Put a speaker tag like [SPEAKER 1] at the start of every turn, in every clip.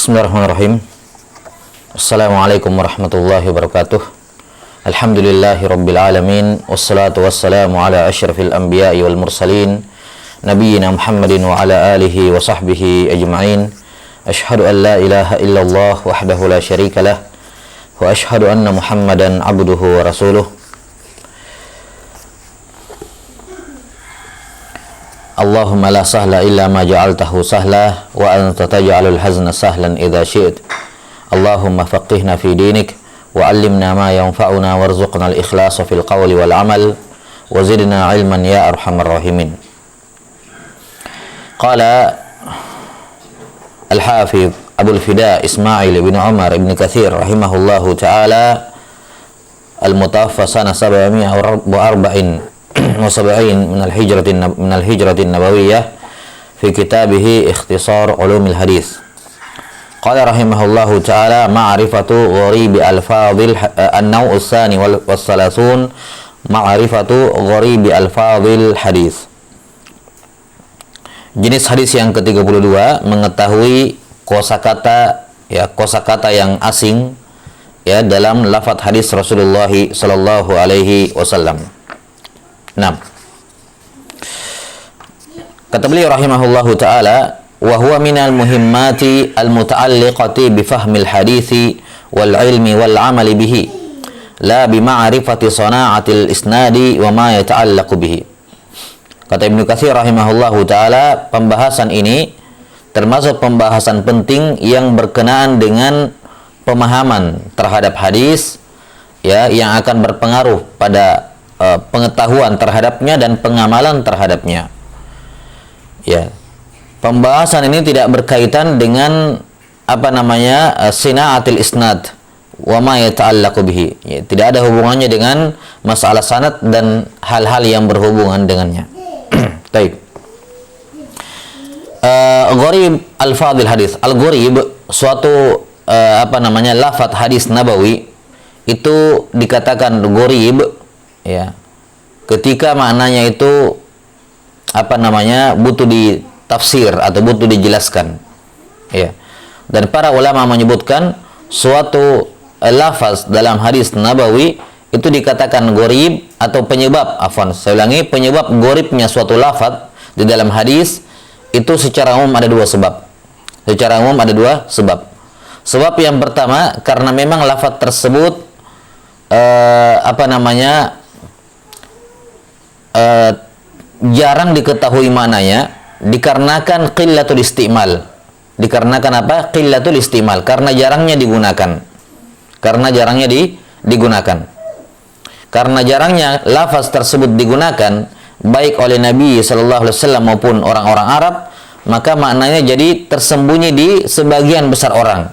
[SPEAKER 1] Bismillahirrahmanirrahim. Assalamualaikum warahmatullahi wabarakatuh. Alhamdulillahi rabbil alamin. Wassalatu wassalamu ala asyrafil anbiya'i wal mursalin Nabiyyina Muhammadin wa ala alihi wa sahbihi ajma'in. Ashhadu an la ilaha illallah wahdahu la syarika lah, wa ashhadu anna Muhammadan abduhu wa rasuluh. Allahumma la sahla illa ma ja'altahu sahla, wa anta taj'alul hazna sahlan idza syi'ta. Allahumma faqihna fi dinik, wa 'allimna ma yanfa'una, warzuqna al-ikhlasa fil qawli wal 'amal, wa zidna 'ilman ya arhamar rahimin. Qala al-Hafidh Abul Fida Ismail bin Umar ibn Katsir rahimahullahu ta'ala, al-mutawaffa sana 740 min al-hijratin nabawiyah, fi kitabih Ikhtisar Ulumil Hadis. Qala rahimahullahu ta'ala, ma'rifatu gharibi al-fadhil an-naw' ats-tsani was-salasun, ma'rifatu gharibi al-fadhil hadis. Jenis hadis yang ke-32, mengetahui kosakata yang asing dalam lafaz hadis Rasulullah sallallahu alaihi wasallam. 6. Kata beliau rahimahullahu ta'ala, wa huwa minal muhimmati al-muta'alliqati bi fahmil hadithi wal ilmi wal amali bihi, la bi ma'rifati sana'atil isnadi wa ma yata'allaqu bihi. Kata Ibnu Katsir rahimahullahu ta'ala, pembahasan ini termasuk pembahasan penting yang berkenaan dengan pemahaman terhadap hadis, yang akan berpengaruh pada pengetahuan terhadapnya dan pengamalan terhadapnya. Pembahasan ini tidak berkaitan dengan sina'atil isnad wa ma yata'allaqu bihi. Tidak ada hubungannya dengan masalah sanad dan hal-hal yang berhubungan dengannya. Baik. Gharib al-fadhil hadis. Al-gharib suatu lafaz hadis nabawi itu dikatakan gharib ketika maknanya itu butuh ditafsir atau butuh dijelaskan. Dan para ulama menyebutkan suatu lafaz dalam hadis nabawi itu dikatakan gharib atau penyebab penyebab gharibnya suatu lafaz di dalam hadis itu secara umum ada dua sebab. Sebab yang pertama, karena memang lafaz tersebut jarang diketahui maknanya, dikarenakan qillatul istimal. Dikarenakan apa? Qillatul istimal, karena jarangnya digunakan. Karena jarangnya lafaz tersebut digunakan baik oleh Nabi sallallahu alaihi wasallam maupun orang-orang Arab, maka maknanya jadi tersembunyi di sebagian besar orang.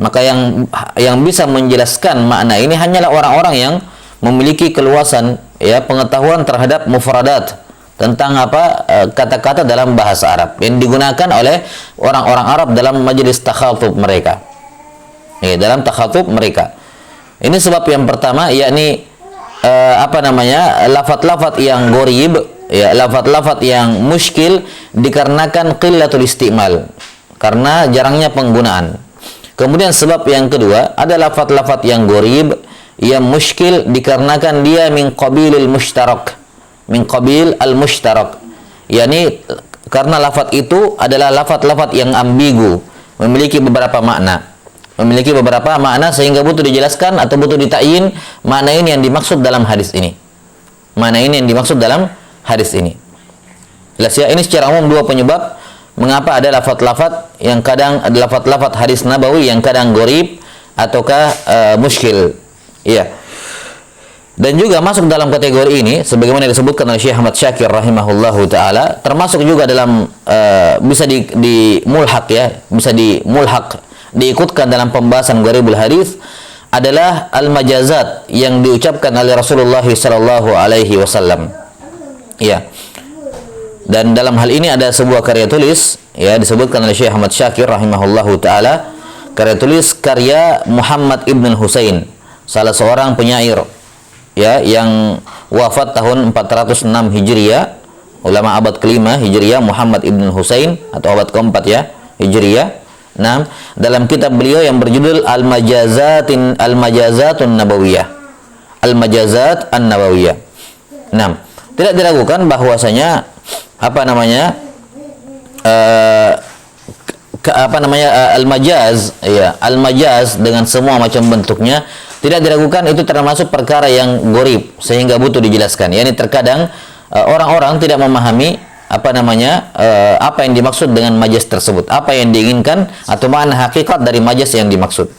[SPEAKER 1] Maka yang bisa menjelaskan makna ini hanyalah orang-orang yang memiliki keluasan pengetahuan terhadap mufradat, tentang kata-kata dalam bahasa Arab yang digunakan oleh orang-orang Arab dalam majelis takhatub mereka. Dalam takhatub mereka. Ini sebab yang pertama, yakni lafaz-lafaz yang gharib, lafaz-lafaz yang muskil dikarenakan qillatul istimal, karena jarangnya penggunaan. Kemudian sebab yang kedua, ada lafaz-lafaz yang gharib yang muskil dikarenakan dia min qabil al-mushtarak, yakni karena lafaz itu adalah lafaz-lafaz yang ambigu, memiliki beberapa makna sehingga butuh dijelaskan atau butuh ditakyin makna ini yang dimaksud dalam hadis ini. Jelas ya, ini secara umum dua penyebab mengapa ada lafaz-lafaz yang kadang ada lafaz-lafaz hadis nabawi yang kadang gharib ataukah muskil. Dan juga masuk dalam kategori ini sebagaimana disebutkan oleh Syekh Ahmad Syakir rahimahullahu taala, termasuk juga dalam bisa diikutkan dalam pembahasan gharibul hadis adalah al-majazat yang diucapkan oleh Rasulullah sallallahu alaihi wasallam. Dan dalam hal ini ada sebuah karya tulis disebutkan oleh Syekh Ahmad Syakir rahimahullahu taala, karya Muhammad ibn Husain, salah seorang penyair yang wafat tahun 406 Hijriyah, ulama abad ke-5 Hijriyah, Muhammad ibn Husain, atau abad ke-4 Hijriyah, Nah, dalam kitab beliau yang berjudul Al-Majazatun Nabawiyah. Al-Majazat An-Nabawiyah. Nah, tidak diragukan bahwasanya al-majaz, ya, al-majaz dengan semua macam bentuknya, tidak diragukan itu termasuk perkara yang gharib sehingga butuh dijelaskan. Yani terkadang orang-orang tidak memahami apa yang dimaksud dengan majaz tersebut, apa yang diinginkan atau makna hakikat dari majaz yang dimaksud.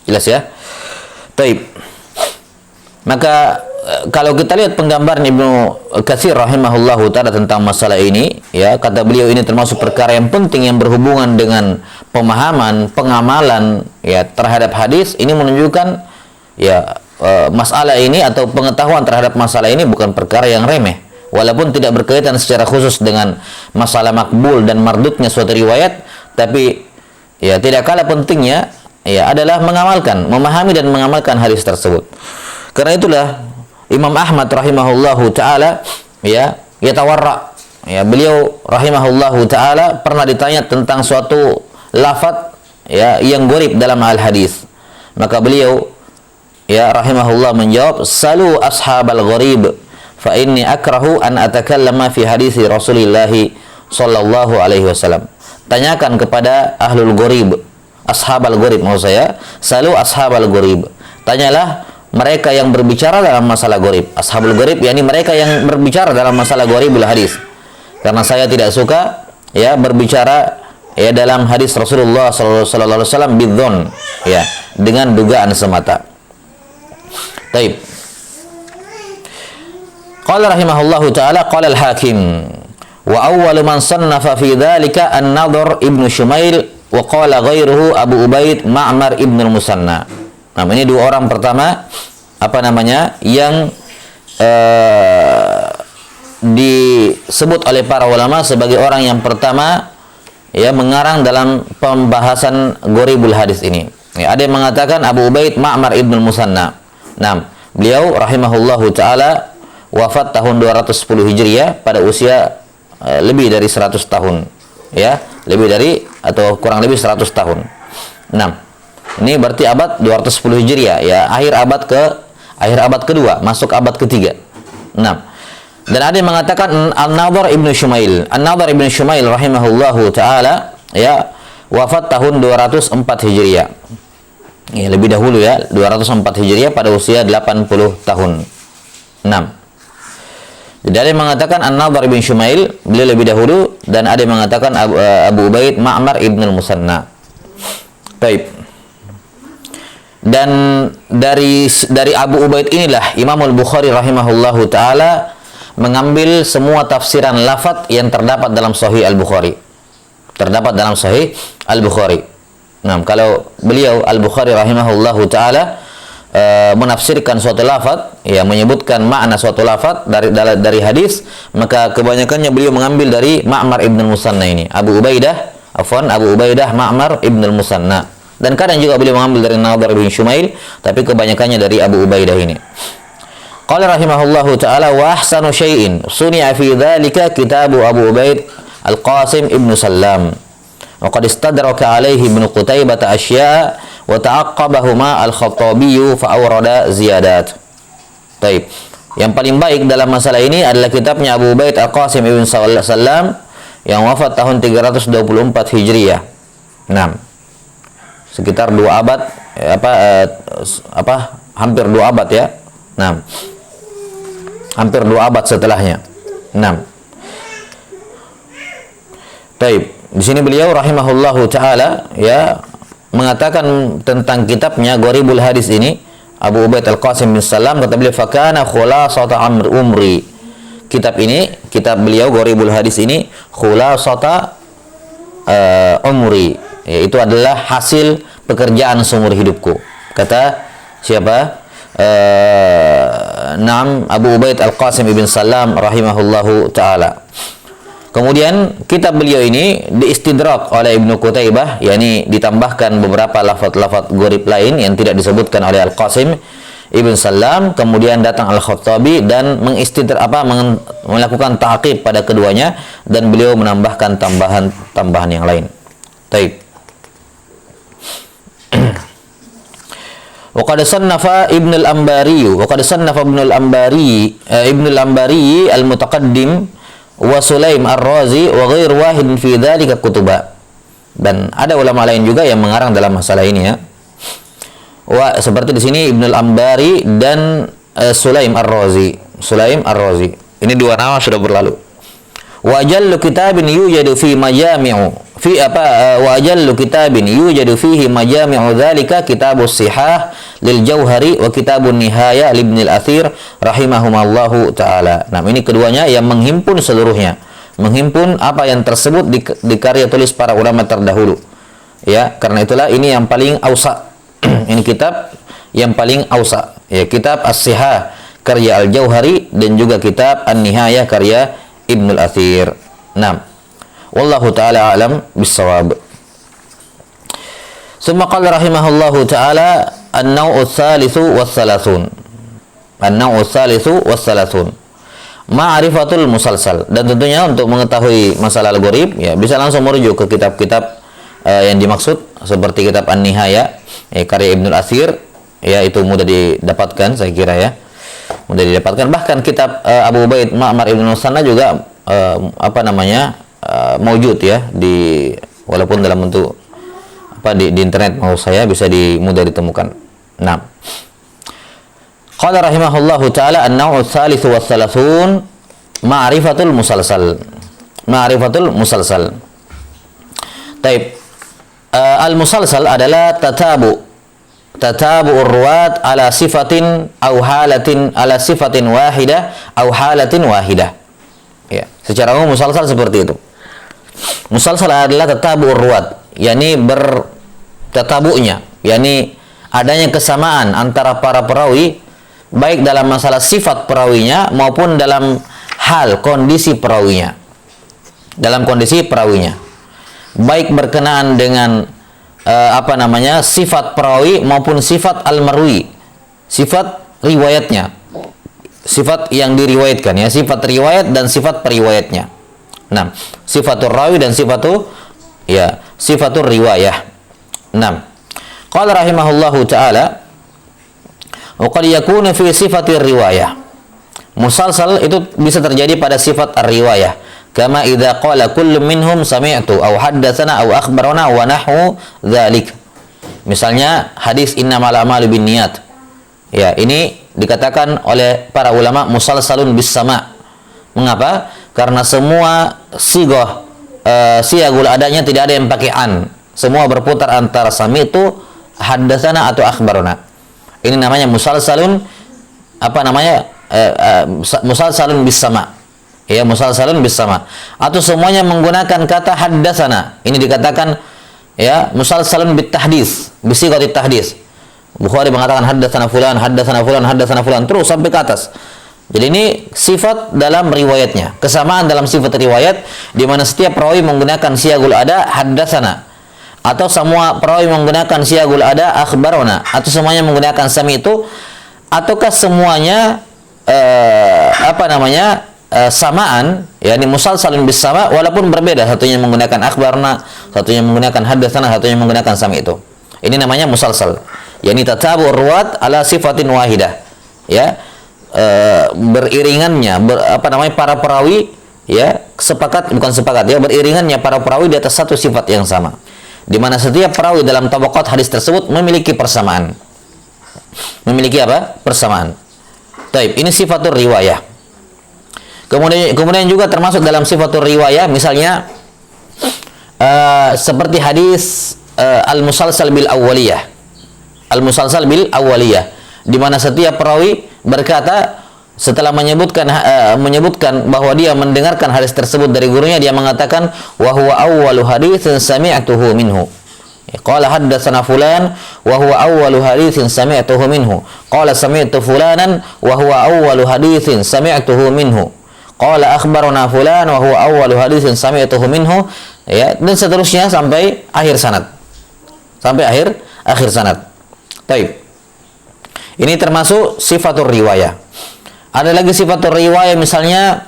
[SPEAKER 1] Jelas ya? Baik. Maka kalau kita lihat penggambaran Ibnu Katsir rahimahullahu taala tentang masalah ini, ya, kata beliau ini termasuk perkara yang penting yang berhubungan dengan pemahaman, pengamalan, ya, terhadap hadis. Ini menunjukkan, ya, masalah ini atau pengetahuan terhadap masalah ini bukan perkara yang remeh, walaupun tidak berkaitan secara khusus dengan masalah makbul dan mardutnya suatu riwayat, tapi ya tidak kalah pentingnya, ya, adalah mengamalkan, memahami dan mengamalkan hadis tersebut. Karena itulah Imam Ahmad rahimahullahu taala, ya, yatawarra, ya, beliau rahimahullahu taala pernah ditanya tentang suatu lafaz, ya, yang gharib dalam al-hadis. Maka beliau, ya, rahimahullah menjawab, "Salu ashabal gharib fa inni akrahu an atakallama fi hadisi Rasulillah sallallahu alaihi wasallam." Tanyakan kepada ahlul gharib, ashabal gharib maksud saya, salu ashabal gharib. Tanyalah mereka yang berbicara dalam masalah gharib. Ashabul gharib yakni mereka yang berbicara dalam masalah gharibul hadis. Karena saya tidak suka, ya, berbicara, ya, dalam hadis Rasulullah sallallahu alaihi wasallam bidzon, ya, dengan dugaan semata. Baik. Qala rahimahullahu taala qala al-Hakim wa awwalu man sannafa fi dzalika an-Nadhr ibnu Shumail wa qala ghairuhu Abu Ubaid Ma'mar ibnu al-Musanna. Nah, ini dua orang pertama yang disebut oleh para ulama sebagai orang yang pertama, ya, mengarang dalam pembahasan gharibul hadis ini. Ya, ada yang mengatakan Abu Ubaid Ma'mar ibnu al-Musanna. Nah, beliau rahimahullahu taala wafat tahun 210 Hijriah pada usia lebih dari 100 tahun, ya, lebih dari atau kurang lebih 100 tahun. Nah, ini berarti abad 210 Hijriah, ya, akhir abad kedua, masuk abad ketiga. Nah, dan ada yang mengatakan An-Nadhr ibnu Shumail. An-Nadhr ibnu Shumail rahimahullahu taala, ya, wafat tahun 204 Hijriah. Ya, lebih dahulu, ya, 204 Hijriah pada usia 80 tahun. 6. Jadi ada yang mengatakan An-Nadhr ibnu Shumail, beliau lebih dahulu, dan ada yang mengatakan Abu Ubaid Ma'mar ibnu al-Musanna. Baik. Dan dari Abu Ubaid inilah Imam Al-Bukhari rahimahullahu taala mengambil semua tafsiran lafaz yang terdapat dalam Sahih Al-Bukhari. Terdapat dalam Sahih Al-Bukhari. Nah, kalau beliau Al-Bukhari rahimahullahu taala menafsirkan suatu lafaz, ya, menyebutkan makna suatu lafaz dari hadis, maka kebanyakannya beliau mengambil dari Ma'mar ibn al-Musanna ini. Abu Ubaidah Ma'mar ibn al-Musanna. Dan kadang juga beliau mengambil dari Nadhr bin Shumail, tapi kebanyakannya dari Abu Ubaidah ini. Qala rahimahullahu taala wa ahsanu syai'in suni'a fi dzalika kitabu Abu Ubaid Al-Qasim ibn Sallam. Wa qad istadraka alaihi Ibnu Qutaibah asya'a wa ta'aqqabahuma Al-Khattabi fa awrada ziyadat. Baik. Yang paling baik dalam masalah ini adalah kitabnya Abu Ubaid Al-Qasim ibn Sallam yang wafat tahun 324 Hijriah. 6. Sekitar 2 abad, hampir 2 abad, ya. 6. Hampir 2 abad setelahnya. 6. Baik. Di sini beliau rahimahullahu taala, ya, mengatakan tentang kitabnya Gharibul Hadis ini, Abu Ubaid Al-Qasim bin Salam, kata beliau fakana khulasata umri. Kitab beliau Gharibul Hadis ini khulasata umri, yaitu adalah hasil pekerjaan seumur hidupku. Kata siapa? Abu Ubaid Al-Qasim ibn Salam rahimahullahu taala. Kemudian kitab beliau ini diistidrak oleh Ibnu Qutaibah, yakni ditambahkan beberapa lafaz-lafaz gharib lain yang tidak disebutkan oleh Al-Qasim ibn Salam. Kemudian datang Al-Khattabi dan melakukan ta'qib pada keduanya, dan beliau menambahkan tambahan yang lain. Baik. Wa qad sannafa Ibnu al-Ambari al-Mutaqaddim wa Sulaim ar-Razi wa ghair wahid fi dzalika kutuba. Dan ada ulama lain juga yang mengarang dalam masalah ini ya. Seperti di sini Ibnu al-Ambari dan Sulaim ar-Razi. Ini dua nama sudah berlalu. Wa ajallu kitabin yujadu fi majami'u wa ajallu kitabin yujadu fihi majami'u dzalika kitabus sihah lil Jauhari wa kitabun nihaya li Ibnu al-Athir rahimahumallahu taala. Nah, ini keduanya yang menghimpun seluruhnya. Menghimpun apa yang tersebut di karya tulis para ulama terdahulu. Ya, karena itulah ini yang paling ausa. Ini kitab yang paling ausa. Ya, kitab As-Sihah karya Al-Jauhari dan juga kitab An-Nihaya karya Ibnu al-Athir. Naam. Wallahu taala alam bis-shawab. Summa qala rahimahullahu taala an-naw'u tsalitsu was-salasun. An-naw'u tsalitsu was-salasun. Ma'rifatul musalsal. Dan tentunya untuk mengetahui masalah algoritm ya bisa langsung merujuk ke kitab-kitab yang dimaksud seperti kitab An-Nihaya karya Ibnu al-Athir ya, itu mudah didapatkan saya kira ya. Mudah didapatkan, bahkan kitab Abu Ubaid Ma'mar Ibnu Musanna juga maujud ya, walaupun dalam bentuk di internet mau saya bisa mudah ditemukan. Nah, qala rahimahullahu taala an-naw'u tsalitsu was-salasun ma'rifatul musalsal. Taib. Al-musalsal adalah tatabu'ur ruwat ala sifatin aw halatin ala sifatin wahidah aw halatin wahidah. Ya, secara umum musalsal seperti itu. Musalsal adalah tatabu'ur ruwat, yakni bertatabu'nya, yakni adanya kesamaan antara para perawi baik dalam masalah sifat perawinya maupun dalam hal kondisi perawinya. Baik berkenaan dengan sifat perawi maupun sifat al-marwi, sifat riwayatnya, sifat yang diriwayatkan ya, sifat riwayat dan sifat periwayatnya. Nah, sifatur rawi dan sifatur riwayah. Nah, qala rahimahullahu taala wa qad yakunu fi sifatir riwayah. Musalsal itu bisa terjadi pada sifat ar-riwayah. Kama idza qala kullu minhum sami'tu aw haddatsana aw akhbarana wa nahwu dzalik. Misalnya hadis innamal a'malu binniyat. Ya, ini dikatakan oleh para ulama musalsalun bis sama'. Mengapa? Karena semua siyagul adanya tidak ada yang pakai an. Semua berputar antara sami'tu, haddatsana atau akhbarana. Ini namanya musalsalun musalsalun bis sama'. Ya, musalsalun bis sama, atau semuanya menggunakan kata haddatsana. Ini dikatakan ya musalsalun bit tahdits, bisighatit tahdits. Bukhari mengatakan haddatsana fulan, haddatsana fulan, haddatsana fulan terus sampai ke atas. Jadi ini sifat dalam riwayatnya, kesamaan dalam sifat riwayat di mana setiap perawi menggunakan siyagul ada haddatsana, atau semua perawi menggunakan siyagul ada akhbarana, atau semuanya menggunakan sami itu, ataukah semuanya samaan, yakni musalsalun bis sama walaupun berbeda, satunya menggunakan akhbarna, satunya menggunakan haddatsana, satunya menggunakan sami itu. Ini namanya musalsal. Yakni tatabu ruwat ala sifatin wahidah. Ya. Beriringannya para perawi ya beriringannya para perawi di atas satu sifat yang sama. Di mana setiap perawi dalam tabaqat hadis tersebut memiliki persamaan. Memiliki apa? Persamaan. Taib, ini sifatur riwayah. Kemudian juga termasuk dalam sifatur riwayah misalnya seperti hadis al-musalsal bil awwaliyah. Al-musalsal bil awwaliyah, di mana setiap perawi berkata setelah menyebutkan bahwa dia mendengarkan hadis tersebut dari gurunya, dia mengatakan wa huwa awwalu haditsin sami'tuhu minhu. Qala haddatsana fulan wa huwa awwalu haditsin sami'tuhu minhu. Qala sami'tu fulanan wa huwa awwalu haditsin sami'tuhu minhu. Qala akhbarana fulan wa huwa awwalu haditsin sami'tuhu minhu, ya, dan seterusnya sampai akhir sanad. Sampai akhir sanad. Baik. Ini termasuk sifatur riwayah. Ada lagi sifatur riwayah misalnya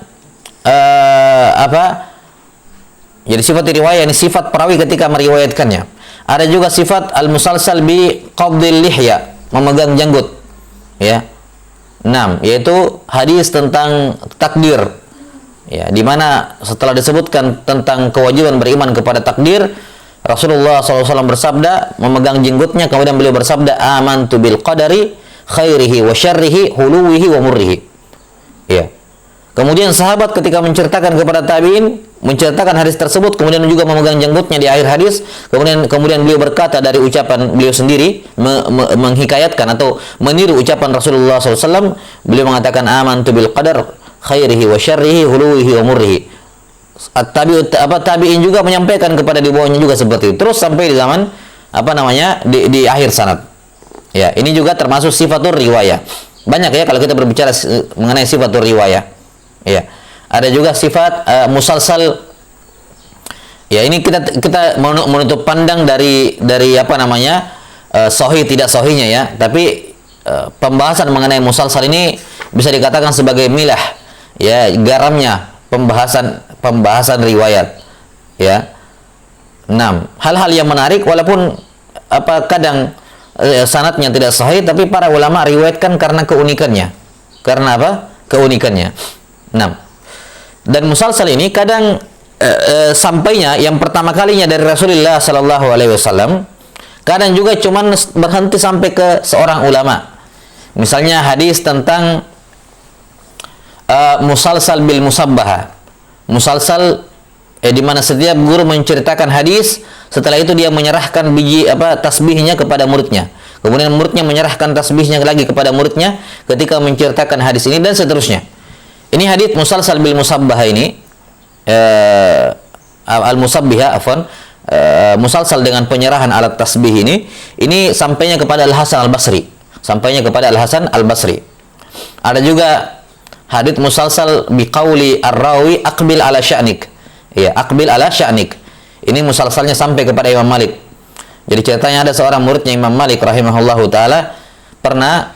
[SPEAKER 1] Jadi sifat riwayah ini sifat perawi ketika meriwayatkannya. Ada juga sifat al-musalsal bi qabdil lihya. memegang janggut. Ya. 6, yaitu hadis tentang takdir. Ya, di mana setelah disebutkan tentang kewajiban beriman kepada takdir, Rasulullah SAW bersabda, memegang jenggotnya, kemudian beliau bersabda, amantu bil qadari khairihi wa syarrihi huluwihi wa murrihi. Ya. Kemudian sahabat ketika menceritakan kepada tabi'in, menceritakan hadis tersebut, kemudian juga memegang jenggotnya di akhir hadis, kemudian beliau berkata dari ucapan beliau sendiri, menghikayatkan atau meniru ucapan Rasulullah SAW, beliau mengatakan amantu bil qadar khairihi wa syarrihi huluwihi wa murrihi. Tabi'in juga menyampaikan kepada di bawahnya juga seperti itu. Terus sampai di zaman di akhir sanad. Ya, ini juga termasuk sifatur riwayah. Banyak ya kalau kita berbicara mengenai sifatur riwayah. Ya. Ada juga sifat musalsal. Ya, ini kita menutup pandang dari sahih tidak sahihnya ya. Tapi pembahasan mengenai musalsal ini bisa dikatakan sebagai milah, ya, garamnya pembahasan riwayat. Ya. 6. Hal-hal yang menarik walaupun kadang sanadnya tidak sahih, tapi para ulama riwayatkan karena keunikannya. Karena apa? Keunikannya. 6. Dan musalsal ini kadang sampainya yang pertama kalinya dari Rasulullah Sallallahu Alaihi Wasallam, kadang juga cuman berhenti sampai ke seorang ulama. Misalnya hadis tentang musalsal bil musabbaha. Musalsal di mana setiap guru menceritakan hadis, setelah itu dia menyerahkan tasbihnya kepada muridnya. Kemudian muridnya menyerahkan tasbihnya lagi kepada muridnya ketika menceritakan hadis ini dan seterusnya. Ini hadis musalsal bil musabbaha ini al-musabbiha musalsal dengan penyerahan alat tasbih ini sampainya kepada Al-Hasan Al-Basri. Ada juga hadits musalsal biqauli ar-rawi aqbil ala sya'nik. Ya, aqbil ala sya'nik. Ini musalsalnya sampai kepada Imam Malik. Jadi ceritanya ada seorang muridnya Imam Malik rahimahullahu taala pernah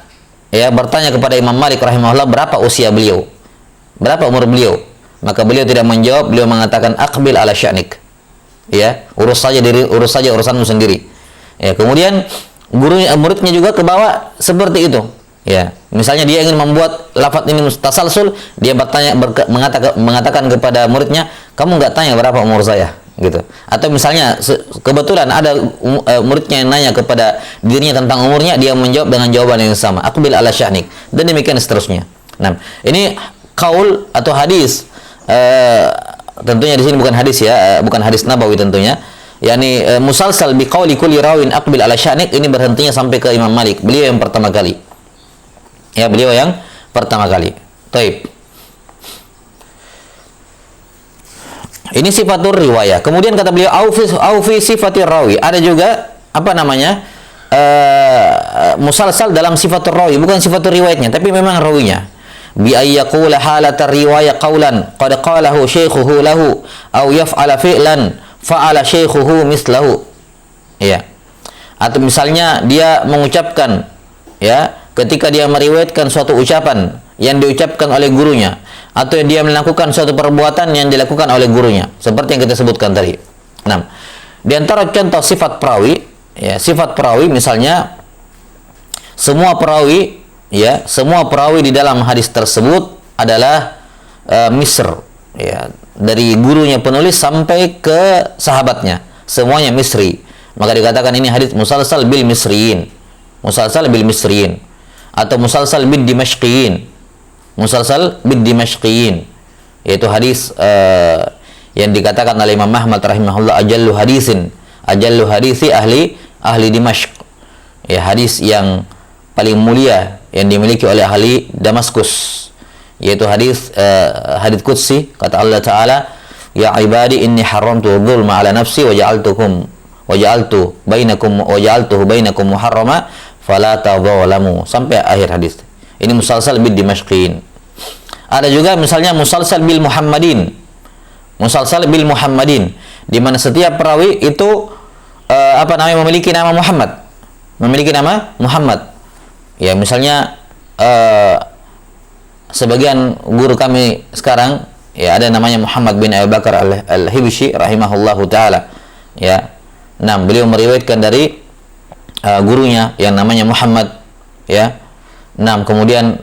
[SPEAKER 1] bertanya kepada Imam Malik rahimahullah berapa usia beliau? Berapa umur beliau? Maka beliau tidak menjawab, beliau mengatakan aqbil ala sya'nik. Ya, urus saja urusanmu sendiri. Ya, kemudian muridnya juga ke bawah seperti itu. Ya, misalnya dia ingin membuat lafaz ini tasalsul, dia mengatakan kepada muridnya, kamu nggak tanya berapa umur saya, gitu. Atau misalnya kebetulan ada muridnya yang nanya kepada dirinya tentang umurnya, dia menjawab dengan jawaban yang sama, aqbil ala sya'nik, dan demikian seterusnya. Nah, ini qaul atau hadis, tentunya di sini bukan hadis ya, bukan hadis nabawi tentunya. yakni musalsal biqauli kulli rawin aqbil ala sya'nik, ini berhentinya sampai ke Imam Malik. Beliau yang pertama kali. Ya, beliau yang pertama kali. Taib. Ini sifatur riwayah. Kemudian kata beliau aufi sifatir rawi. Ada juga apa namanya? Musalsal dalam sifatur rawi, bukan sifatur riwayatnya, tapi memang rawinya. Bi ayyaqula halatar riwayah qaulan qad qalahu syaikhuhu lahu aw yaf'ala fi'lan fa'ala syaikhuhu mislahu. Ya. Atau misalnya dia mengucapkan, ya, ketika dia meriwayatkan suatu ucapan yang diucapkan oleh gurunya, atau dia melakukan suatu perbuatan yang dilakukan oleh gurunya, seperti yang kita sebutkan tadi. Nah, di antara contoh sifat perawi, ya, sifat perawi misalnya semua perawi, ya, semua perawi di dalam hadis tersebut adalah misr, ya, dari gurunya penulis sampai ke sahabatnya, semuanya misri. Maka dikatakan ini hadis musalsal bil misriyin, musalsal bil misriyin, atau musalsal bil dimashqiyin, musalsal bil dimashqiyin, yaitu hadis yang dikatakan oleh Imam Ahmad rahimahullah ajallu hadisi ahli Dimashq, ya, hadis yang paling mulia yang dimiliki oleh ahli Damaskus, yaitu hadis qudsi, kata Allah Ta'ala, ya ibadi inni haramtu dzulma ala nafsi wa ja'altuhu bainakum muharrama fala tadzalamu, sampai akhir hadis. Ini musalsal bil dimashqiin. Ada juga misalnya musalsal bil muhammadin. Musalsal bil muhammadin, di mana setiap perawi itu memiliki nama Muhammad. Memiliki nama Muhammad. Ya, misalnya sebagian guru kami sekarang, ya, ada namanya Muhammad bin Abu Bakar al-Hibshi rahimahullahu taala. Ya. Nah, beliau meriwayatkan dari gurunya yang namanya Muhammad ya. Nah, kemudian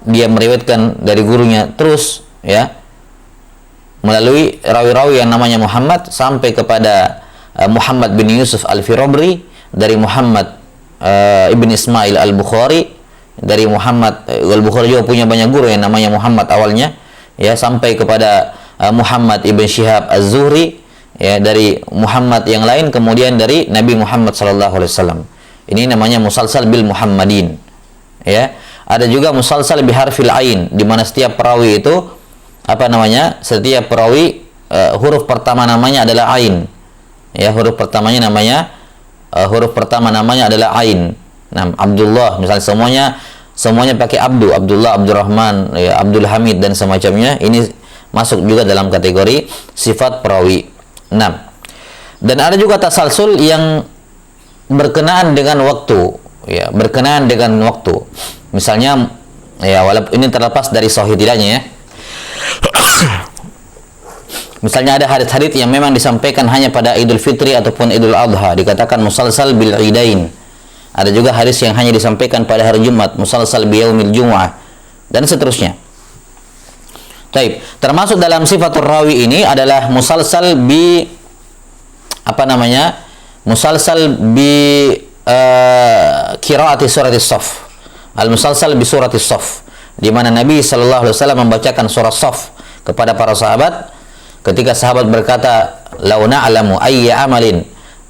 [SPEAKER 1] dia meriwayatkan dari gurunya terus, ya, melalui rawi-rawi yang namanya Muhammad sampai kepada Muhammad bin Yusuf Al-Firabri, dari Muhammad ibn Ismail Al-Bukhari, dari Muhammad Al-Bukhari juga punya banyak guru yang namanya Muhammad awalnya, ya, sampai kepada Muhammad ibn Syihab Az-Zuhri, ya, dari Muhammad yang lain, kemudian dari Nabi Muhammad sallallahu alaihi wasallam. Ini namanya musalsal bil Muhammadin, ya. Ada juga musalsal biharfil ain, di mana setiap perawi itu setiap perawi huruf pertama namanya adalah ain, ya, huruf pertama namanya adalah ain. Nah, Abdullah misalnya, semuanya pakai Abdullah, Abdurrahman, ya, Abdul Hamid dan semacamnya. Ini masuk juga dalam kategori sifat perawi. Nah, dan ada juga tasalsul yang berkenaan dengan waktu, ya, berkenaan dengan waktu. Misalnya, ya, walaupun ini terlepas dari sahih tidaknya, ya. Misalnya ada hadits-hadits yang memang disampaikan hanya pada Idul Fitri ataupun Idul Adha, dikatakan musalsal bil idain. Ada juga hadis yang hanya disampaikan pada hari Jumat, musalsal bi yaumil jumu'ah, dan seterusnya. Baik, termasuk dalam sifatul rawi ini adalah musalsal bi musalsal bi qiraati surat as-saff. Al-musalsal bi surat as-saff, di mana Nabi sallallahu alaihi wasallam membacakan surah Saff kepada para sahabat. Ketika sahabat berkata, "Lau na'lamu ayya amalin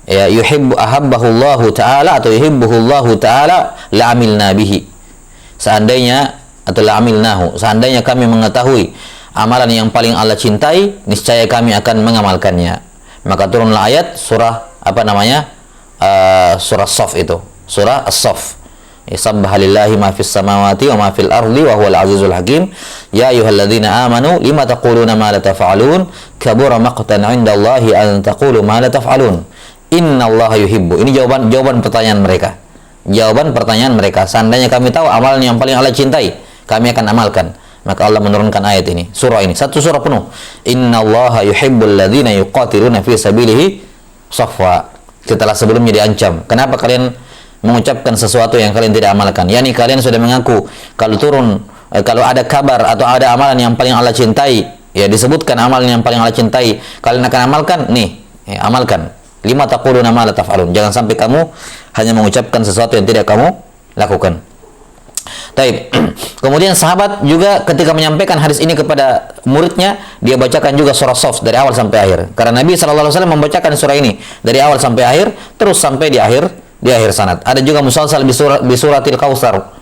[SPEAKER 1] ya yuhibbu ahabbahu Allah taala atau yuhibbuhu Allah taala la amilna bihi." Seandainya atau la amilnahu, seandainya kami mengetahui amalan yang paling Allah cintai, niscaya kami akan mengamalkannya. Maka turunlah ayat surah surah Saff itu, surah As-Saff. Sabbaha lillahi ma fis samawati wa ma fil ardi wa huwal azizul hakim. Ya ayyuhalladzina amanu lima taquluna ma la taf'alun kabura maqtan 'indallahi an taqulu ma la taf'alun innallaha yuhibbu. Ini jawaban pertanyaan mereka. Jawaban pertanyaan mereka, seandainya kami tahu amalan yang paling Allah cintai, kami akan amalkan. Maka Allah menurunkan ayat ini, surah ini, satu surah penuh. Innallaha yuhibbul ladzina yuqatiluna fi sabilihi saffa. Setelah sebelumnya diancam, kenapa kalian mengucapkan sesuatu yang kalian tidak amalkan? Yani kalian sudah mengaku kalau ada kabar atau ada amalan yang paling Allah cintai, ya, disebutkan amalan yang paling Allah cintai, kalian akan amalkan. Nih, ya, amalkan. Lima taquluna ma la taf'alun. Jangan sampai kamu hanya mengucapkan sesuatu yang tidak kamu lakukan. Taib. Kemudian sahabat juga ketika menyampaikan hadis ini kepada muridnya, dia bacakan juga surah Saff dari awal sampai akhir. Karena Nabi SAW membacakan surah ini dari awal sampai akhir, terus sampai di akhir sanad. Ada juga musalsal bi suratil Kautsar.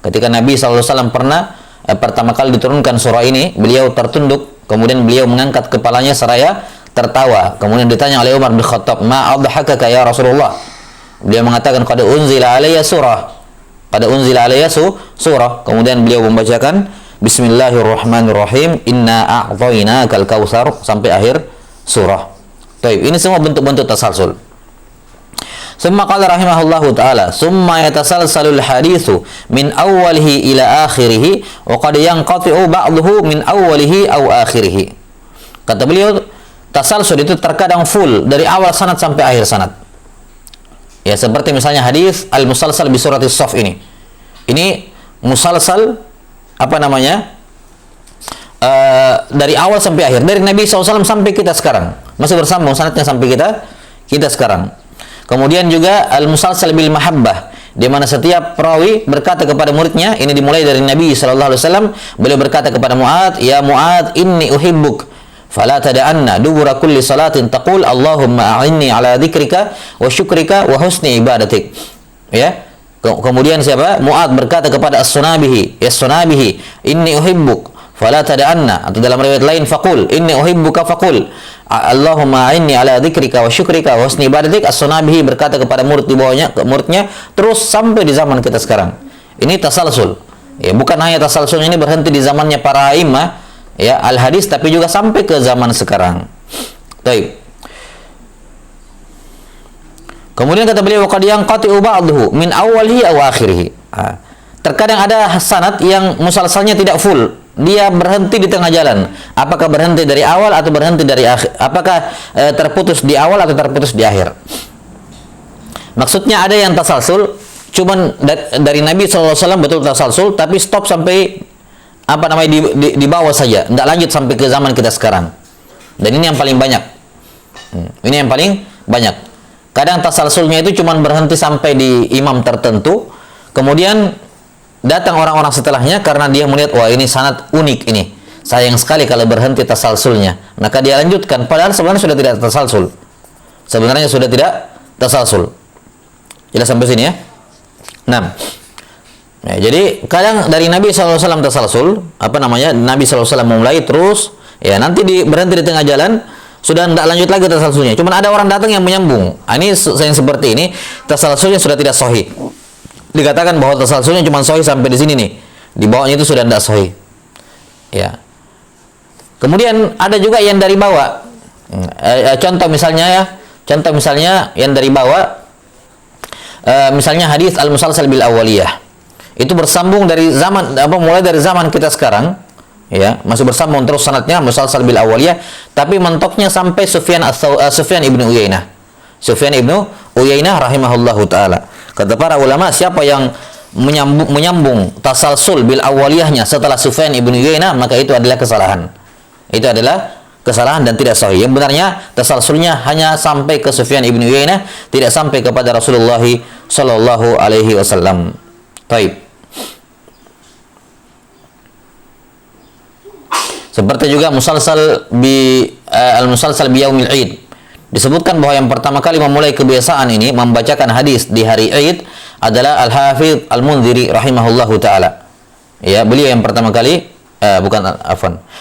[SPEAKER 1] Ketika Nabi SAW pernah pertama kali diturunkan surah ini, beliau tertunduk, kemudian beliau mengangkat kepalanya seraya tertawa. Kemudian ditanya oleh Umar bin Khattab, "Ma adhakaka ya Rasulullah?" Beliau mengatakan, "Qad unzila alayya surah." Pada unzila alayya surah. Kemudian beliau membacakan Bismillahirrahmanirrahim, Inna a'thainakal kautsar, sampai akhir surah. Baik, ini semua bentuk-bentuk tasalsul. Summa qala rahimahullahu ta'ala, summa yatasalsalul hadithu min awwalihi ila akhirih wa qad yanqati'u ba'dahu min awwalihi aw akhirih. Kata beliau, tasalsul itu terkadang full dari awal sanad sampai akhir sanad. Ya, seperti misalnya hadis al-musalsal bi suratis Saff ini. Ini musalsal dari awal sampai akhir, dari Nabi SAW sampai kita sekarang. Masih bersambung sanadnya sampai kita sekarang. Kemudian juga al-musalsal bil mahabbah, di mana setiap perawi berkata kepada muridnya, ini dimulai dari Nabi sallallahu alaihi wasallam, beliau berkata kepada Mu'adz, "Ya Mu'adz, inni uhibbuk, fala tada'anna dubura kulli salatin taqul Allahumma a'inni ala dzikrika wa syukrika wa husni ibadatik." Ya. Kemudian siapa? Mu'adz berkata kepada As-Sunabihi, "Ya Sunabihi, inni uhibbuk, fala tada'anna." Atau dalam riwayat lain, faqul inni uhibbuka faqul Allahumma a'inni ala dzikrika wa syukrika wa husni ibadatik. As-Sunabihi berkata kepada murid di bawahnya, muridnya, terus sampai di zaman kita sekarang. Ini tasalsul. Ya, bukan hanya tasalsulnya ini berhenti di zamannya para imam, ya, al-hadis, tapi juga sampai ke zaman sekarang. Baik. Kemudian kata beliau, qad yanqati'u ba'dahu min awwalihi aw akhirih. Terkadang ada sanad yang musalsalnya tidak full, dia berhenti di tengah jalan. Apakah berhenti dari awal atau berhenti dari akhir? Apakah terputus di awal atau terputus di akhir? Maksudnya ada yang tasalsul, cuman dari Nabi SAW betul tasalsul, tapi stop sampai di bawah saja, tidak lanjut sampai ke zaman kita sekarang. Dan ini yang paling banyak. Ini yang paling banyak. Kadang tasalsulnya itu cuman berhenti sampai di imam tertentu, kemudian datang orang-orang setelahnya karena dia melihat, wah ini sangat unik ini. Sayang sekali kalau berhenti tasalsulnya. Maka dia lanjutkan, padahal sebenarnya sudah tidak tasalsul. Sebenarnya sudah tidak tasalsul. Jelas sampai sini ya? Nah, jadi kadang dari Nabi SAW tasalsul, Nabi SAW memulai terus, ya nanti berhenti di tengah jalan, sudah tidak lanjut lagi tasalsulnya. Cuman ada orang datang yang menyambung. Ini yang seperti ini, tasalsulnya sudah tidak sahih. Dikatakan bahwa tasalsulnya cuma sahih sampai di sini nih. Di bawahnya itu sudah tidak sahih. Ya. Kemudian ada juga yang dari bawah. Contoh misalnya yang dari bawah, misalnya hadis al-musalsal bil awaliyah. Itu bersambung dari mulai dari zaman kita sekarang, ya, masih bersambung terus sanadnya musalsal bil awaliyah, tapi mentoknya sampai Sufyan ibnu Uyainah. Sufyan ibnu Uyainah rahimahullahu taala. Kata para ulama, siapa yang menyambung tasalsul bil awaliyahnya setelah Sufyan ibnu Uyainah, maka itu adalah kesalahan. Itu adalah kesalahan dan tidak sahih. Yang benarnya tasalsulnya hanya sampai ke Sufyan ibnu Uyainah, tidak sampai kepada Rasulullah sallallahu alaihi wasallam. Baik. Seperti juga al-musalsal bi yaumil Id. Disebutkan bahwa yang pertama kali memulai kebiasaan ini membacakan hadis di hari Id adalah Al-Hafidz Al-Munziri rahimahullahu taala. Ya, beliau yang pertama kali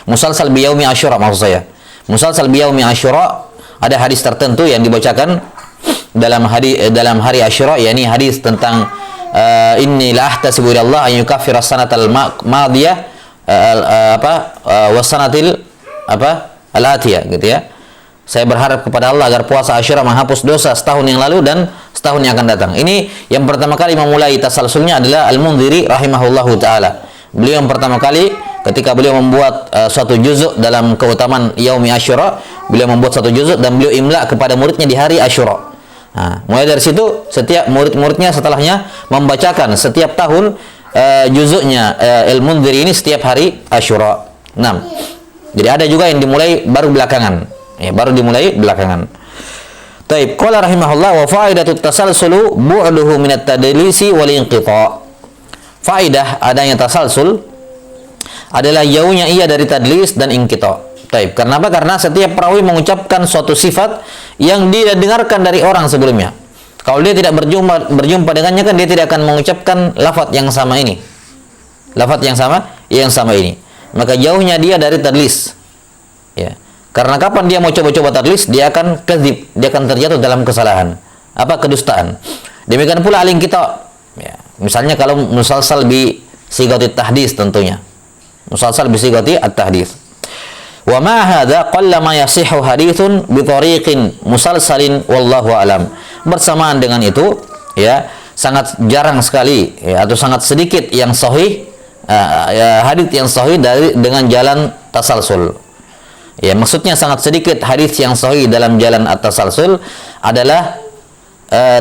[SPEAKER 1] musalsal bi yaumi Asyura maksud saya. Musalsal bi yaumi Asyura, ada hadis tertentu yang dibacakan dalam hari Asyura, yakni hadis tentang inni la ahtasibu ila Allah an yukaffira sanatal madiyah wasanatil al-atiyah, gitu ya. Saya berharap kepada Allah agar puasa Asyura menghapus dosa setahun yang lalu dan setahun yang akan datang. Ini yang pertama kali memulai tasalsulnya adalah Al-Munziri rahimahullahu taala. Beliau yang pertama kali ketika beliau membuat suatu juzuk dalam keutamaan Yaumi Asyura, beliau membuat suatu juzuk dan beliau imla kepada muridnya di hari Asyura. Nah, mulai dari situ setiap murid-muridnya setelahnya membacakan setiap tahun juzuknya Al-Munziri ini setiap hari Asyura. 6. Jadi ada juga yang dimulai baru belakangan. Ya, baru dimulai belakangan. Taib, qala rahimahullah wa faidatut tasalsulu bu'duhu minat tadlisi wal inqita'. Faidah adanya tasalsul adalah jauhnya ia dari tadlis dan inqita'. Taib, karena apa? Karena setiap perawi mengucapkan suatu sifat yang dia dengarkan dari orang sebelumnya. Kalau dia tidak berjumpa dengannya, kan dia tidak akan mengucapkan lafaz yang sama ini. Lafaz yang sama ini. Maka jauhnya dia dari tadlis. Ya. Karena kapan dia mau coba-coba tadlis, dia akan kadzib, dia akan terjatuh dalam kesalahan. Kedustaan. Demikian pula al-inqita'. Ya. Misalnya kalau musalsal bi sigati tahdits tentunya. Musalsal bi sigati at-tahdits. Wa ma hadza qalla ma yasihhu haditsun bi tariqin musalsalin wallahu alam. Bersamaan dengan itu, ya, sangat jarang sekali, ya, atau sangat sedikit yang sahih, hadits yang sahih dengan jalan tasalsul. Ya, maksudnya sangat sedikit hadis yang sahih dalam jalan at-tasalsul adalah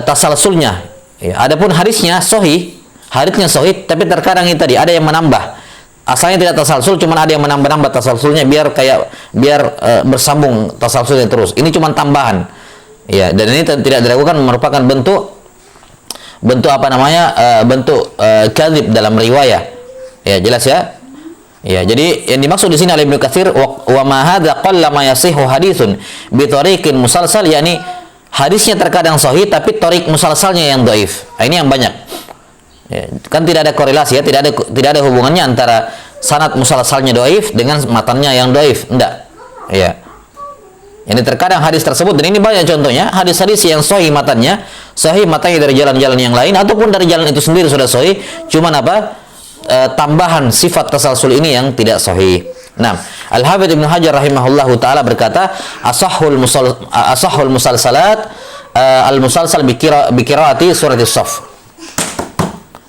[SPEAKER 1] tasalsulnya. Ya, adapun hadisnya sahih, tapi terkadang ini tadi ada yang menambah. Asalnya tidak tasalsul, cuma ada yang menambah tasalsulnya biar bersambung tasalsulnya terus. Ini cuma tambahan. Ya, dan ini tidak dilakukan, merupakan bentuk kadzib dalam riwayah. Ya, jelas ya? Ya, jadi yang dimaksud di sini oleh Ibnu Katsir wa ma hadza qalla ma yasihu haditsun bi tariqin musalsal, yakni hadisnya terkadang sahih tapi tariq musalsalnya yang dhaif. Ini yang banyak. Ya, kan tidak ada korelasi, ya, tidak ada hubungannya antara sanad musalsalnya dhaif dengan matannya yang dhaif. Enggak. Ya. Ini terkadang hadis tersebut, dan ini banyak contohnya, hadis-hadis yang sahih matannya dari jalan-jalan yang lain ataupun dari jalan itu sendiri sudah sahih, cuman tambahan sifat tasalsul ini yang tidak sahih. Nah, Al-Hafidz Ibnu Hajar rahimahullahu taala berkata, asahhul musalsalat al-musalsal bi qiraati surat as-Saff.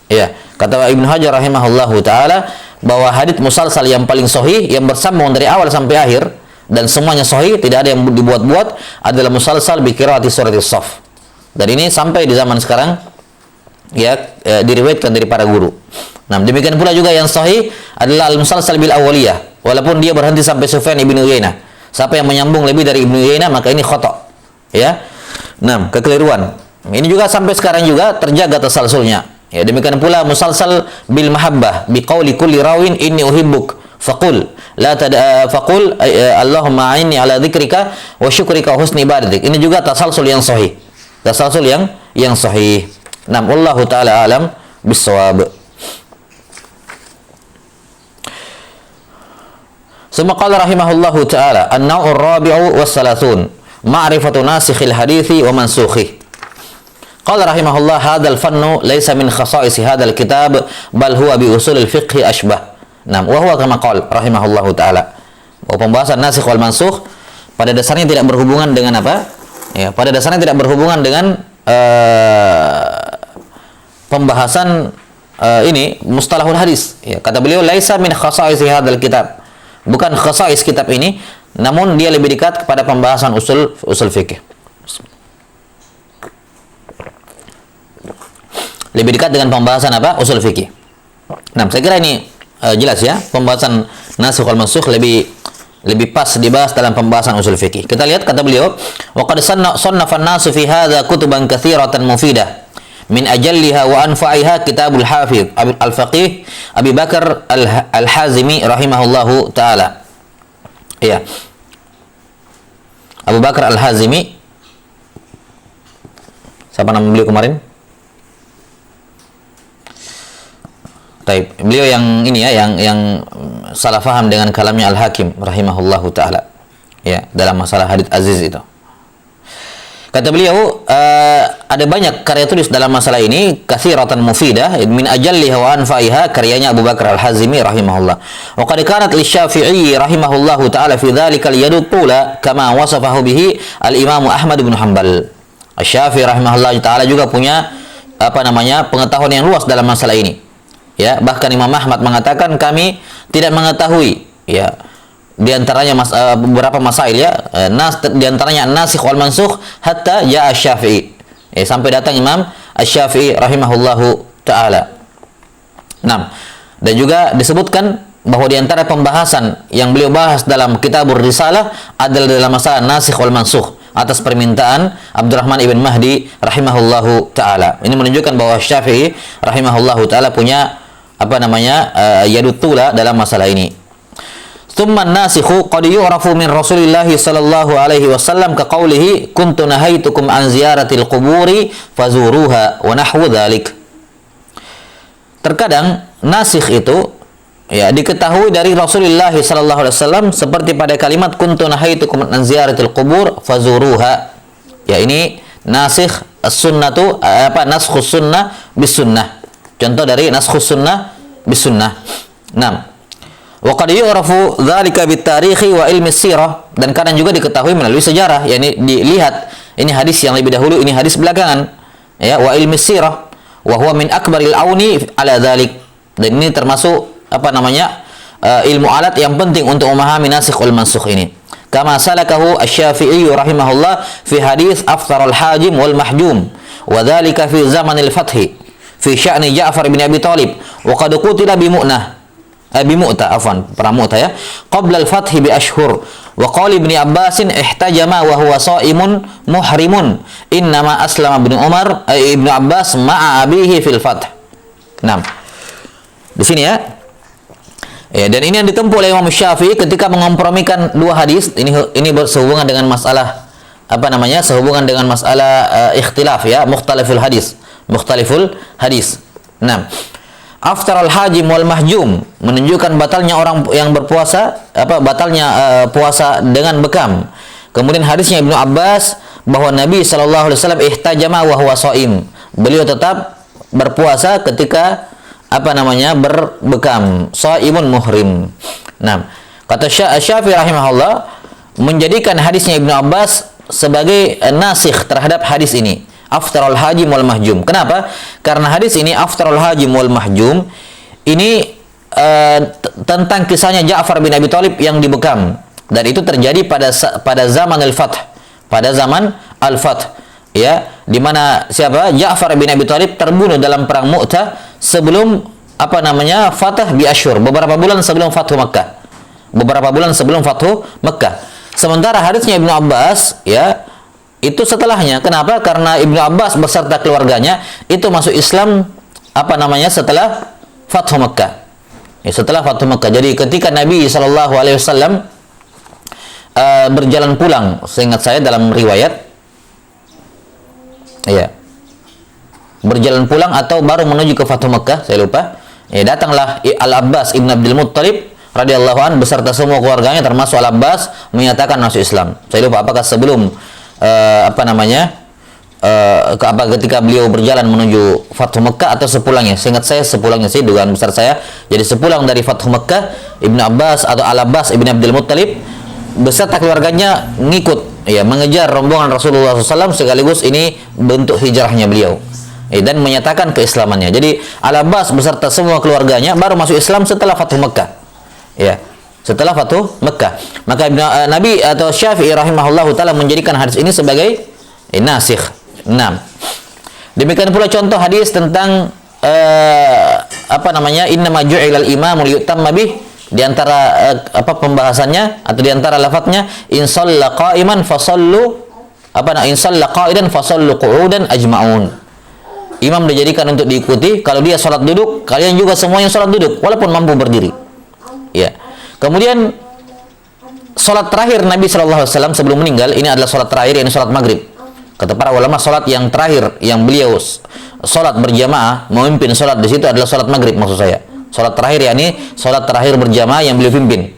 [SPEAKER 1] Ya, kata Ibnu Hajar rahimahullahu taala bahwa hadits musalsal yang paling sahih yang bersambung dari awal sampai akhir dan semuanya sahih, tidak ada yang dibuat-buat, adalah musalsal bi qiraati surat as-Saff. Dan ini sampai di zaman sekarang diriwayatkan dari para guru. Nah, demikian pula juga yang sahih adalah al-musalsal bil awaliyah, walaupun dia berhenti sampai Sufyan ibnu Uyainah. Siapa yang menyambung lebih dari ibnu Uyainah maka ini khata', ya. Nah, kekeliruan. Ini juga sampai sekarang juga terjaga tasalsulnya. Ya, demikian pula musalsal bil mahabbah bi qauli kulli rawin inni uhibbuk faqul Allahumma a'inni ala dzikrika wa syukrika wa husni ibadatik. Ini juga tasalsul yang sahih. Tasalsul yang sahih. Nah, wallahu taala alam bissawab. Summa qala rahimahullahu ta'ala an-naw'ur rabi'u was-salasun ma'rifatu nasikhil hadithi wa mansukhi. Qala rahimahullah hadzal fannu laysa min khasa'is hadzal kitab bal huwa bi usulil fiqhi ashbah. Nah, wa huwa kama qala rahimahullahu ta'ala. Bahwa pembahasan nasikh wal mansukh pada dasarnya tidak berhubungan dengan apa? Ya, pada dasarnya tidak berhubungan dengan pembahasan ini mustalahul hadis. Ya, kata beliau laisa min khasa'is hadzal kitab. Bukan khasa'is kitab ini, namun dia lebih dekat kepada pembahasan usul fikih. Lebih dekat dengan pembahasan apa? Usul fikih. Nah, saya kira ini jelas ya, pembahasan nasikh wal mansukh lebih pas dibahas dalam pembahasan usul fikih. Kita lihat kata beliau, wa qad sannafa an-nasu fi hadza kutuban katsiratan mufidah. Min ajalliha wa anfa'iha kitabul hafidh al-faqih Abi Bakar al-Hazimi rahimahullahu ta'ala. Ya. Abu Bakar al-Hazimi. Siapa nama beliau kemarin? Taib. Beliau yang ini ya, yang salah faham dengan kalamnya Al-Hakim rahimahullahu ta'ala. Ya, dalam masalah hadits aziz itu. Kata beliau, ada banyak karya tulis dalam masalah ini, katsiratan mufidah, min ajalliha wa anfa'iha, karyanya Abu Bakar Al-Hazimi rahimahullah. Wa qad kanat lisy-Syafi'i rahimahullahu ta'ala fi dzalika al-yadu tula kama wasafahu bihi al-Imam Ahmad bin Hanbal. Asy-Syafi'i rahimahullah ta'ala juga punya pengetahuan yang luas dalam masalah ini. Ya, bahkan Imam Ahmad mengatakan kami tidak mengetahui ya di antaranya beberapa masail ya, di antaranya nasikh wal mansukh hatta ya Asy-Syafi'i. Sampai datang Imam Asy-Syafi'i rahimahullahu taala. Nah, dan juga disebutkan bahwa di antara pembahasan yang beliau bahas dalam Kitabur Risalah adalah dalam masalah nasikh wal mansukh atas permintaan Abdurrahman ibn Mahdi rahimahullahu taala. Ini menunjukkan bahwa Syafi'i rahimahullahu taala punya yadut tula dalam masalah ini. Tsumma an-nasikhu qad yu'rafu min Rasulillah sallallahu alaihi wasallam ka qawlihi kuntu nahaitukum an ziyaratil quburi fazuruha wa nahwu dzalik. Terkadang nasikh itu ya diketahui dari Rasulullah sallallahu alaihi wasallam seperti pada kalimat kuntu nahaitukum an ziyaratil qubur fazuruha. Ya, ini nasikh as-sunnatu naskhus sunnah bis sunnah. Contoh dari naskhus sunnah bis sunnah. 6. Wa qad yu'rafu dzalika bitarikhi wa ilmi sirah, dan kadang juga diketahui melalui sejarah, yakni dilihat ini hadis yang lebih dahulu, ini hadis belakangan. Ya, wa ilmi sirah wa huwa min akbaril auni ala dzalik. Dan ini termasuk ilmu alat yang penting untuk memahami nasikh wal mansukh ini. Kama salakahu Asy-Syafi'i rahimahullah fi hadis aftarul hajim wal mahjum wa dzalika fi zamanil fathi fi sya'ni Ja'far bin Abi Thalib wa qad qutila bi Mu'tah ya, qabla al-fath bi ashhur wa qala Ibnu Abbas ihtajama wa huwa sha'imun muhrimun innama aslama Ibnu Abbas ma'a abihi fil fath. Nah, di sini ya. Ya, dan ini yang ditempuh oleh Imam Syafi'i ketika mengompromikan dua hadis. Ini bersehubungan dengan masalah sehubungan dengan masalah ikhtilaf ya, mukhtaliful hadis. Nah, aftar al-hajim wal mahjum menunjukkan batalnya orang yang berpuasa, puasa dengan bekam. Kemudian hadisnya Ibnu Abbas bahwa Nabi sallallahu alaihi wasallam ihtajama wa huwa shaim. Beliau tetap berpuasa ketika berbekam, shaimun muhrim. Nah, kata Syafi'i rahimahullah menjadikan hadisnya Ibnu Abbas sebagai nasikh terhadap hadis ini. Aftarul hajim wal mahjum. Kenapa? Karena hadis ini aftarul hajim wal mahjum ini tentang kisahnya Ja'far bin Abi Thalib yang dibekam, dan itu terjadi pada zaman al-fath. Pada zaman al-fath ya, di mana siapa? Ja'far bin Abi Thalib terbunuh dalam perang Mu'tah sebelum Fatah bi Asyhur, beberapa bulan sebelum Fathu Makkah. Beberapa bulan sebelum Fathu Makkah. Sementara hadisnya Ibnu Abbas, ya, itu setelahnya. Kenapa? Karena Ibnu Abbas beserta keluarganya itu masuk Islam setelah Fathu Makkah. Ya, setelah Fathu Makkah. Jadi ketika Nabi sallallahu alaihi wasallam berjalan pulang, seingat saya dalam riwayat, ya, berjalan pulang atau baru menuju ke Fathu Makkah, saya lupa. Ya, datanglah Al-Abbas ibn Abdul Muttalib radhiyallahu an beserta semua keluarganya termasuk Al-Abbas menyatakan masuk Islam. Saya lupa apakah sebelum ketika beliau berjalan menuju Fathu Makkah atau sepulangnya. Seingat saya sepulangnya sih, dugaan besar saya. Jadi sepulang dari Fathu Makkah, Ibnu Abbas atau Al-Abbas ibn Abdul Muttalib beserta keluarganya ngikut, ya, mengejar rombongan Rasulullah SAW, sekaligus ini bentuk hijrahnya beliau, dan menyatakan keislamannya. Jadi Al-Abbas beserta semua keluarganya baru masuk Islam setelah Fathu Makkah, ya, setelah Fathu Makkah. Maka Nabi atau Syafi'i rahimahullahu taala menjadikan hadis ini sebagai nasikh. 6. Demikian pula contoh hadis tentang innama ju'ilal imamu liyutamma bih. Di antara pembahasannya atau di antara lafadznya, in shalla qa'iman fasallu in shalla qa'idan fasallu qu'udan ajma'un. Imam dijadikan untuk diikuti, kalau dia salat duduk, kalian juga semuanya salat duduk walaupun mampu berdiri. Ya. Kemudian salat terakhir Nabi sallallahu alaihi wasallam sebelum meninggal, ini adalah salat terakhir, yakni salat maghrib. Kata para ulama, salat yang terakhir yang beliau salat berjamaah, memimpin salat di situ adalah salat maghrib, maksud saya. Salat terakhir, yakni salat terakhir berjamaah yang beliau pimpin.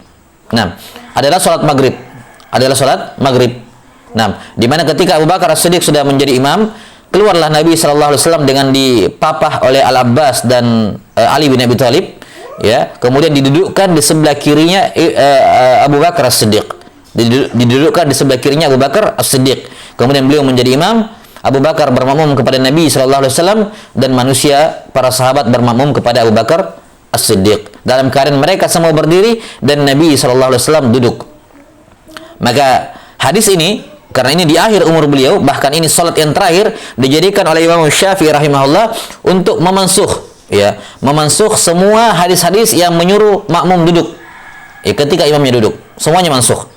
[SPEAKER 1] Nah, adalah salat maghrib. Nah, di mana ketika Abu Bakar As-Siddiq sudah menjadi imam, keluarlah Nabi sallallahu alaihi wasallam dengan dipapah oleh Al-Abbas dan Ali bin Abi Thalib, ya. Kemudian didudukkan di sebelah kirinya Abu Bakar As-Siddiq. Didudukkan di sebelah kirinya Abu Bakar As-Siddiq. Kemudian beliau menjadi imam, Abu Bakar bermakmum kepada Nabi sallallahu alaihi wasallam, dan manusia, para sahabat bermakmum kepada Abu Bakar As-Siddiq. Dalam keadaan mereka semua berdiri dan Nabi sallallahu alaihi wasallam duduk. Maka hadis ini, karena ini di akhir umur beliau, bahkan ini salat yang terakhir, dijadikan oleh Imam Syafi'i rahimahullah untuk memansuh semua hadis-hadis yang menyuruh makmum duduk, ya, ketika imamnya duduk. Semuanya mansuh.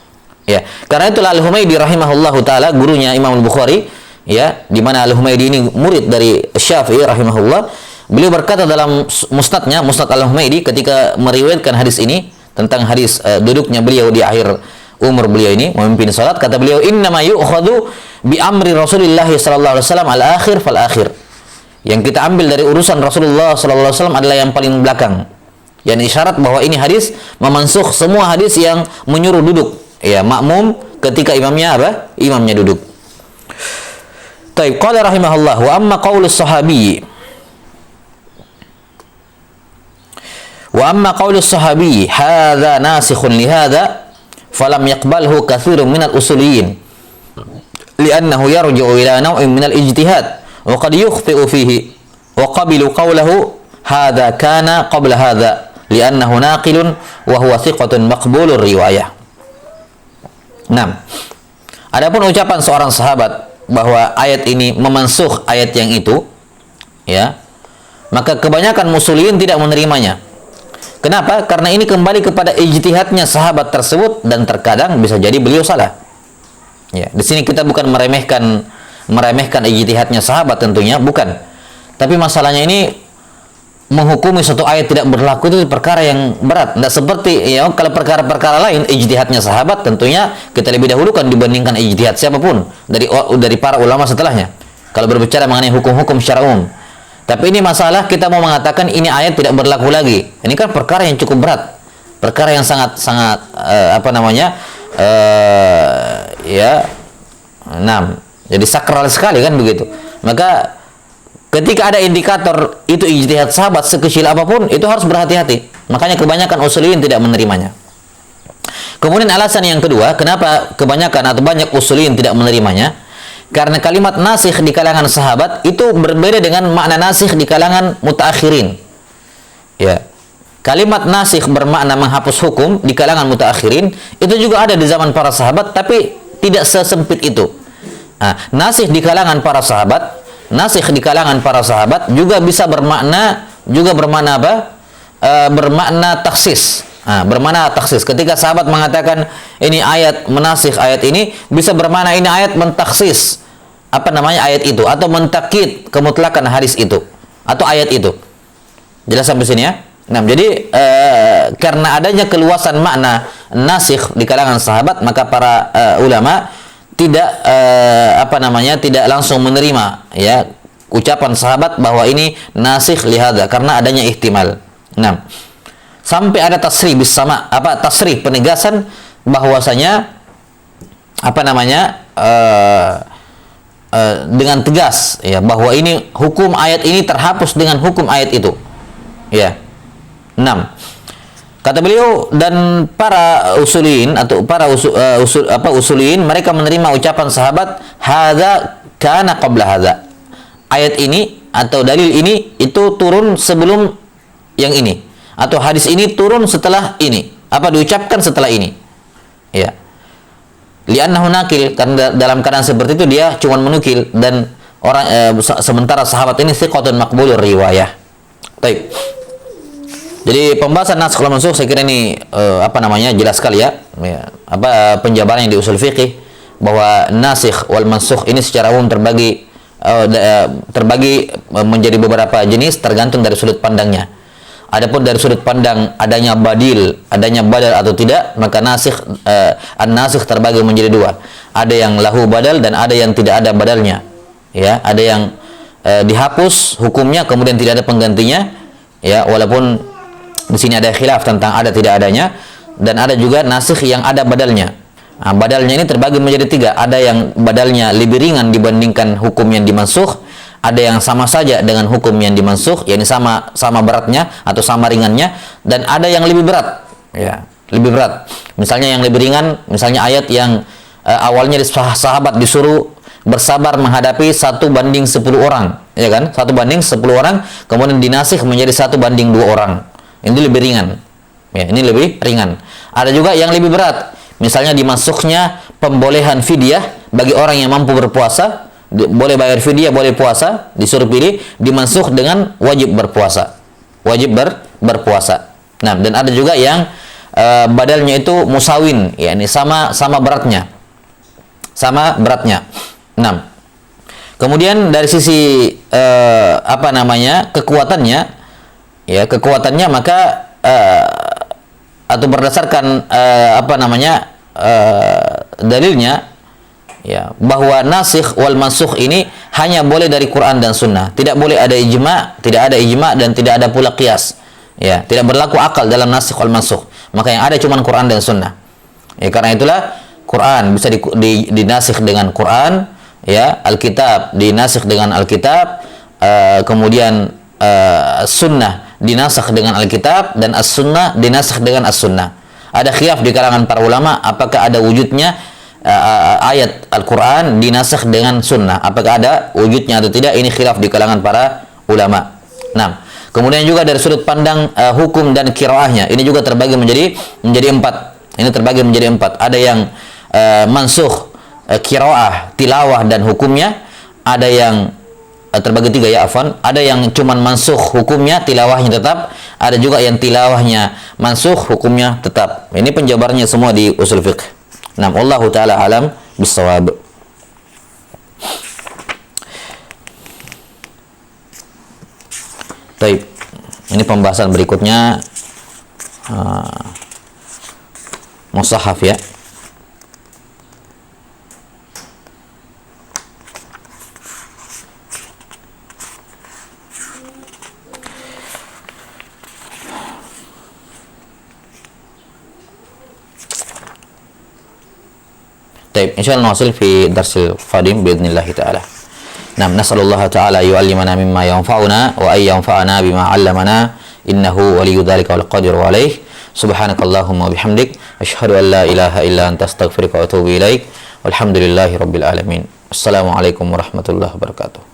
[SPEAKER 1] Ya, karena itulah Al-Humaydi rahimahullahu taala, gurunya Imam Al-Bukhari, ya, di mana Al-Humaydi ini murid dari Syafi'i rahimahullah. Beliau berkata dalam musnadnya, Musnad Al-Humaydi, ketika meriwayatkan hadis ini, tentang hadis duduknya beliau di akhir umur beliau ini memimpin salat, kata beliau, innama yu'khadhu bi amri Rasulillah sallallahu alaihi wasallam al-akhir fal akhir. Yang kita ambil dari urusan Rasulullah sallallahu alaihi wasallam adalah yang paling belakang. Yang isyarat bahwa ini hadis memansuh semua hadis yang menyuruh duduk, ya, makmum ketika imamnya duduk. Taib, qala rahimahullah, wa amma qaulus sahabi hadza nasikhun li hadza falam yaqbalhu katsirun minal usuliyyin li'annahu yarji'u ila naw'in minal ijtihad wa qad yukhti'u fihi wa qabilu qawlahu hadza kana qabla hadza li'annahu naqilun wa huwa thiqatun maqbulur riwayah. 6. Adapun ucapan seorang sahabat bahwa ayat ini memansuh ayat yang itu, ya, maka kebanyakan musuliyin tidak menerimanya. Kenapa? Karena ini kembali kepada ijtihadnya sahabat tersebut, dan terkadang bisa jadi beliau salah. Ya, di sini kita bukan meremehkan ijtihadnya sahabat, tentunya bukan. Tapi masalahnya ini menghukumi satu ayat tidak berlaku itu perkara yang berat. Tidak seperti, ya, kalau perkara-perkara lain ijtihadnya sahabat tentunya kita lebih dahulukan dibandingkan ijtihad siapapun dari para ulama setelahnya. Kalau berbicara mengenai hukum-hukum secara umum. Tapi ini masalah kita mau mengatakan ini ayat tidak berlaku lagi. Ini kan perkara yang cukup berat, perkara yang sangat jadi sakral sekali kan begitu. Maka ketika ada indikator itu ijtihad sahabat sekecil apapun, itu harus berhati-hati. Makanya kebanyakan usuliyin tidak menerimanya. Kemudian alasan yang kedua, kenapa kebanyakan atau banyak usuliyin tidak menerimanya? Karena kalimat nasikh di kalangan sahabat itu berbeda dengan makna nasikh di kalangan mutaakhirin. Ya. Kalimat nasikh bermakna menghapus hukum di kalangan mutaakhirin itu juga ada di zaman para sahabat, tapi tidak sesempit itu. Nasikh di kalangan para sahabat, nasikh di kalangan para sahabat juga bisa bermakna apa? Bermakna taksis. Bermakna taksis. Ketika sahabat mengatakan ini ayat menasikh ayat ini, bisa bermakna ini ayat mentaksis apa namanya ayat itu, atau mentakid kemutlakan hadis itu atau ayat itu. Jelas sampai sini ya? Nah, jadi karena adanya keluasan makna nasikh di kalangan sahabat, maka para ulama tidak tidak langsung menerima ya ucapan sahabat bahwa ini nasikh lihada, karena adanya ihtimal. Nah, sampai ada tasrih bis sama, tasrih penegasan bahwasanya dengan tegas ya bahwa ini hukum ayat ini terhapus dengan hukum ayat itu. Ya. 6. Kata beliau, dan para usulin atau para usulin mereka menerima ucapan sahabat hadza kana qabla hadza. Ayat ini atau dalil ini itu turun sebelum yang ini, atau hadis ini turun setelah ini, diucapkan setelah ini. Ya. Li'annahu nakil, karena dalam keadaan seperti itu dia cuma menukil, dan orang sementara sahabat ini thiqatun maqbulur riwayah. Baik. Jadi pembahasan nasikh wal mansukh saya kira ini jelas sekali ya. Penjabaran yang di usul fikih bahwa nasikh wal mansukh ini secara umum terbagi menjadi beberapa jenis tergantung dari sudut pandangnya. Adapun dari sudut pandang adanya badal atau tidak, maka nasikh an-nasikh terbagi menjadi dua. Ada yang lahu badal dan ada yang tidak ada badalnya. Ya, ada yang dihapus hukumnya kemudian tidak ada penggantinya. Ya, walaupun di sini ada khilaf tentang ada tidak adanya, dan ada juga nasikh yang ada badalnya. Badalnya ini terbagi menjadi tiga. Ada yang badalnya lebih ringan dibandingkan hukum yang dimansukh, ada yang sama saja dengan hukum yang dimansukh, yakni sama beratnya atau sama ringannya, dan ada yang lebih berat. Ya, lebih berat. Misalnya yang lebih ringan, misalnya ayat yang awalnya sahabat disuruh bersabar menghadapi 1 banding 10 orang, ya kan? 1 banding 10 orang, kemudian dinasikh menjadi 1 banding 2 orang. Ini lebih ringan. Ya, ini lebih ringan. Ada juga yang lebih berat. Misalnya dimansukhnya pembolehan fidyah bagi orang yang mampu berpuasa, boleh bayar fidyah, boleh puasa, disuruh pilih, dimansukh dengan wajib berpuasa. Wajib berpuasa. Nah, dan ada juga yang badalnya itu musawin, yakni sama beratnya. Sama beratnya. 6. Kemudian dari sisi kekuatannya maka atau berdasarkan dalilnya ya bahwa nasikh wal mansukh ini hanya boleh dari Quran dan Sunnah, tidak boleh ada ijma', tidak ada ijma' dan tidak ada pula qiyas. Ya, tidak berlaku akal dalam nasikh wal mansukh. Maka yang ada cuma Quran dan Sunnah. Ya, karena itulah Quran bisa dinasikh dengan Quran, ya, Alkitab dinasikh dengan Alkitab, kemudian Sunnah dinasakh dengan Alkitab, dan As-Sunnah dinasakh dengan As-Sunnah. Ada khilaf di kalangan para ulama apakah ada wujudnya ayat Al-Quran dinasakh dengan Sunnah, apakah ada wujudnya atau tidak. Ini khilaf di kalangan para ulama. Nah, kemudian juga dari sudut pandang hukum dan qiraahnya, ini juga terbagi menjadi 4. Ini terbagi menjadi 4. Ada yang mansukh qiraah, tilawah dan hukumnya. Ada yang terbagi 3 ya, afwan. Ada yang cuman mansukh hukumnya, tilawahnya tetap. Ada juga yang tilawahnya mansukh, hukumnya tetap. Ini penjabarannya semua di usul fiqh. Nah, wallahu taala alam bissawab. Baik. Ini pembahasan berikutnya mushaf ya. طيب إن شاء الله نواصل في الدرس القادم بإذن الله تعالى. نعم، نسأل الله تعالى يعلمنا مما ينفعنا وأن ينفعنا بما علمنا إنه ولي ذلك والقادر عليه. سبحانك اللهم وبحمدك أشهد أن لا إله إلا أنت أستغفرك وأتوب إليك والحمد لله رب العالمين. السلام عليكم ورحمة الله وبركاته.